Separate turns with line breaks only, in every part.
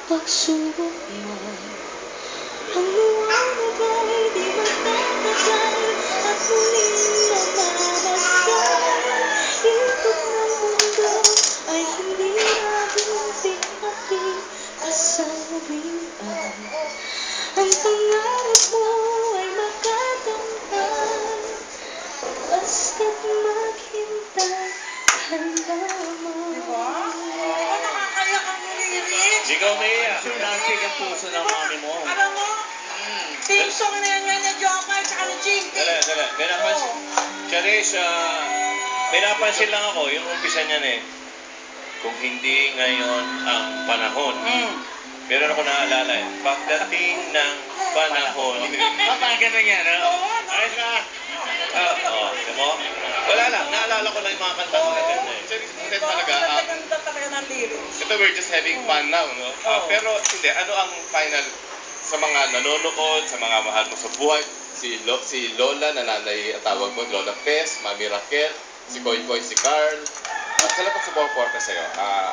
pagsubok man. Ang liwanag ay di magtatagal at muling namamasdan. Ikot ng mundo ay hindi natin kasawian. Ang pangarap mo ay makakamtan, basta't maghintay ka lamang.
Nakakaya kang lyrics.
Hindi ka umiiyak.
Nasig ang puso ng mami mo.
Alam mo, team song na yan ni Jopay at ni Chinky.
Dala. Charis, pinapansin lang ako, yung umpisa niyan eh. Kung hindi ngayon ang panahon. Meron ako naalala eh. Pagdating ng panahon.
Parang ganun yan, no?
Ayos na. Di mo? Wala lang. Naalala ko lang yung mga kanta ko na ganun eh.
Charis, hindi talaga.
Ganda talaga ng lyrics.
Ito, we're just having fun now, no? Pero hindi, ano ang final sa mga nanonood, sa mga mahal mo sa buhay? Si Lola, nanay at tawag mo, Lola Pes, Mami Raquel, si Koy, si Carl. At sa lahat sa pumuporta sa'yo,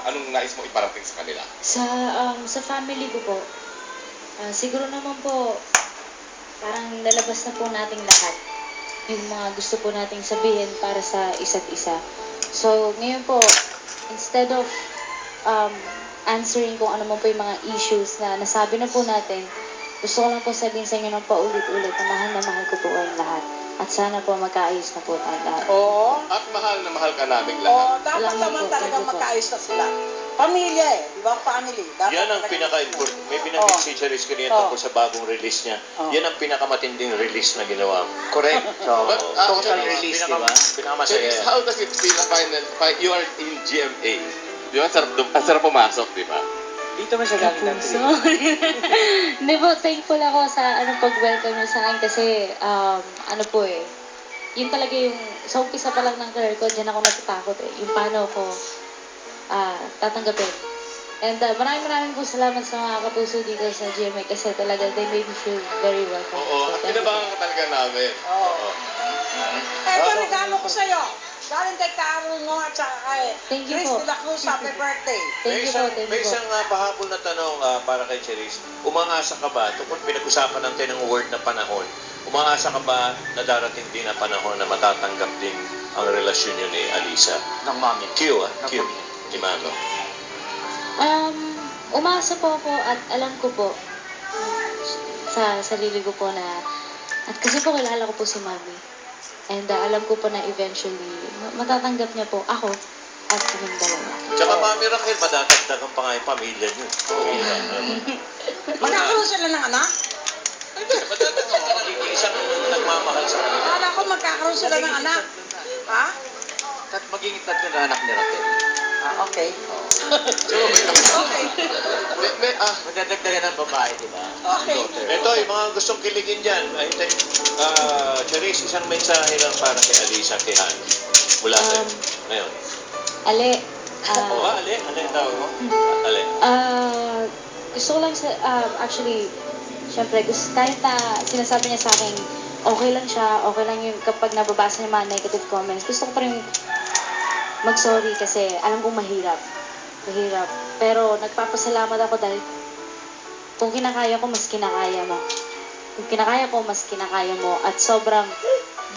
anong nais mo iparating sa kanila?
Sa family ko po, siguro naman po, parang nalabas na po nating lahat yung mga gusto po nating sabihin para sa isa't isa. So, ngayon po, instead of answering kung ano man po yung mga issues na nasabi na po natin, gusto ko lang po sabihin sa inyo ng paulit-ulit na mahal ko po kayong lahat. At sana po magkaayos na po tayong lahat.
Oo.
At mahal na mahal ka namin
Oo,
lahat.
dapat
Salamat
naman
po,
talagang
thank you po.
magkaayos na sila. Pamilya eh, di ba? Family. Dapat
Yan ang
talagang-
pinaka-important. May binanggit si Charis kanina tungkol sa bagong release niya. Yan ang pinakamatinding release na ginawa.
Correct. So,
But,
total
actually,
release, di ba?
Pinakamasaya.
Charis, how does it feel na you are in GMA? Di ba? Ang sarap pumasok, di ba?
Dito mo siya galing ng
So, hindi po, thankful ako sa pag-welcome niyo sa akin kasi, po eh, yun talaga yung, sa umpisa pa lang ng career ko, dyan ako natatakot eh, yung paano ko tatanggapin. And maraming po salamat sa mga kapuso dito sa GMA kasi talaga, they made me feel very welcome.
Oo, at
thank you.
pinabangan ka talaga namin.
Oo. Ito, regalo ko sa'yo. Galing kay Carol mo at saka kay
Thank you
Chris
po.
de la Cruz, happy birthday.
Thank you po, thank
May
you po.
isang pahapon na tanong para kay Charis. Umaasa ka ba, tungkol pinag-usapan natin ng word na panahon, umaasa ka ba na darating din na panahon na matatanggap din ang relasyon niyo ni Alisa?
Ng mami.
Q,
Ng
Q.
pamilya.
Imano.
Umaasa po ako at alam ko po sa sarili ko po na, at kasi po kilala ko po si Mami. And alam ko po na eventually, matatanggap niya po ako at kaming dalawa.
Tsaka Mami Raquel, madadagdagan pa nga yung pamilya niyo.
Magkakaroon sila ng anak?
Madadagdagan ka ng isang nagmamahal sa kanila.
Akala ko magkakaroon sila ng anak. Ha?
Magiging tatlo na anak ni Raquel.
Okay. Okay.
Magdadagdagan ng babae, di ba?
Okay.
Ito, yung mga gustong kiligin dyan. Charis, isang mensahe lang para kay Alisa Quejan. Mula sa'yo. Ngayon.
Ale,
Ale ang tawag mo? Ale.
gusto ko lang actually, syempre, kahit na sinasabi niya sa akin, okay lang siya, okay lang yung kapag nababasa niya mga negative comments, gusto ko pa rin mag-sorry kasi alam kong mahirap. Mahirap. Pero nagpapasalamat ako dahil kung kinakaya ko, mas kinakaya mo. Kung kinakaya ko, mas kinakaya mo. At sobrang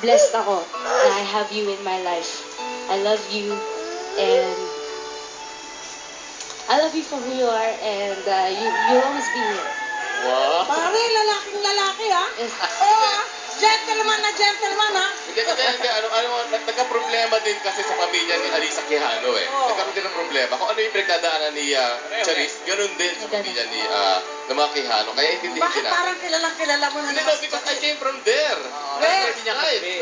blessed ako na I have you in my life. I love you and I love you for who you are and you'll always be here.
Wow.
Pare, lalaking lalaki ha? Oo ha? Gentleman na gentleman ha?
Hindi, nagka-problema din kasi sa pamilya ni Alisa Quijano eh.
Oo.
Nagkaroon din ng problema. Kung ano yung pinagdadaanan ni Charis, ganun din sa pamilya ni ng mga Quijano. Kaya intindihin
Bakit
natin.
parang kilalang-kilala mo na
Hindi,
naman?
no, because I came from there.
Where?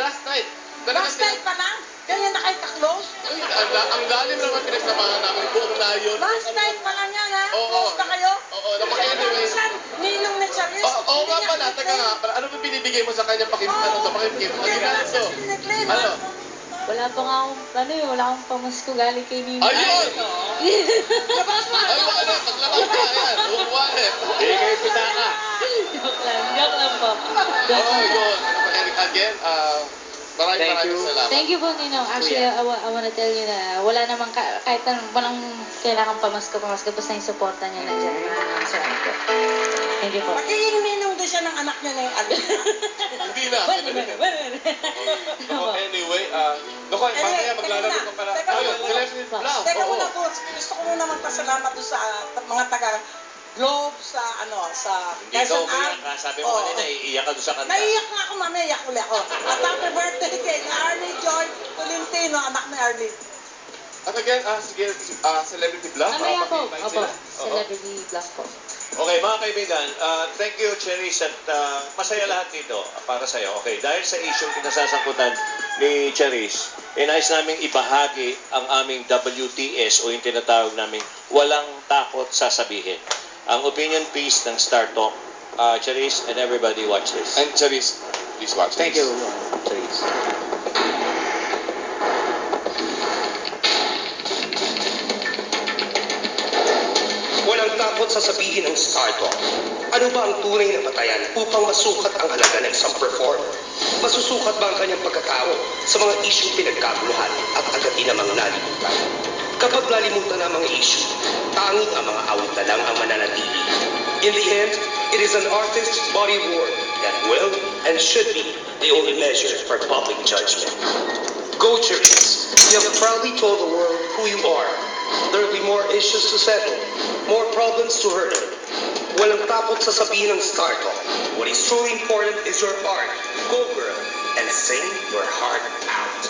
Last night.
Last night pa lang? Ganyan na kayo ka-close?
Ang lalim naman pinagsamahan namin. Buong layon.
Last night pa lang yan ha?
Oo.
Close na kayo?
Oo, anyway.
Minsan, ninong ni Charis.
Oo nga pala, taga nga. Ano ba binibigay mo sa kanya pakimkim?
Hindi na
Ano to?
sa siniklaim.
Ano?
Wala pa nga akong, wala akong pamasko galing kay Nina.
Ayun!
Labas mo!
Ay, wala. Paglabas na. Ayan. Wallet.
Hindi kayo pitaka.
Joke lang po.
Oh, yun. Again,
Thank
Maraming
you.
salamat.
Thank you po, Ninong. Actually, I wanna tell you na wala namang, kahit walang kailangan pamasko, basta yung supporta niya nandiyan. Maraming salamat po. Thank you po.
Magiging ninong din siya ng anak niya na yung Alvin.
Hindi na.
Opo.
Anyway, naku, mamaya maglalaro ka pala.
Teka
Ayun,
muna.
Celebrity Vlog.
Teka
Oo.
muna po, gusto ko muna magpasalamat doon sa mga taga Globe sa sa
Hindi ka
Quezon
umiyak
Art.
ha. Sabi mo
Oo.
kanina, iiyak ka doon sa kanta.
Naiiyak nga ako, mami, iyak uli ako. At happy birthday kay Arlie Joy Tolentino, anak ni Arlie.
At again, sige, Celebrity Vlog.
Mamaya po.
Paki-invite
Opo.
sila. Oo.
Celebrity vlog po.
Okay, mga kaibigan, thank you, Cherise, at masaya lahat dito para sa'yo. Okay, dahil sa issue kinasasangkutan ni Cherise, nais naming ibahagi ang aming WTS o yung tinatawag naming walang takot sasabihin. Ang opinion piece ng Star Talk. Cherise and everybody watch this.
And Charis, please watch
Thank
this.
you, Trace.
Walang takot sasabihin ng Star Talk. Ano ba ang tunay na batayan upang masukat ang halaga ng isang performer? Masusukat ba ang kanyang pagkatao sa mga isyong pinagkaguluhan at agatin namang nalimutan? Kapag nalimutan ang mga issue, tanging ang mga awit na lang ang mananatili. In the end, it is an artist's body of work that will and should be the only measure for public judgment. Go Churches, you have proudly told the world who you are. There will be more issues to settle, more problems to hurdle. Walang takot sa sabihin ng Star Talk. What is truly important is your art. Go girl and sing your heart out.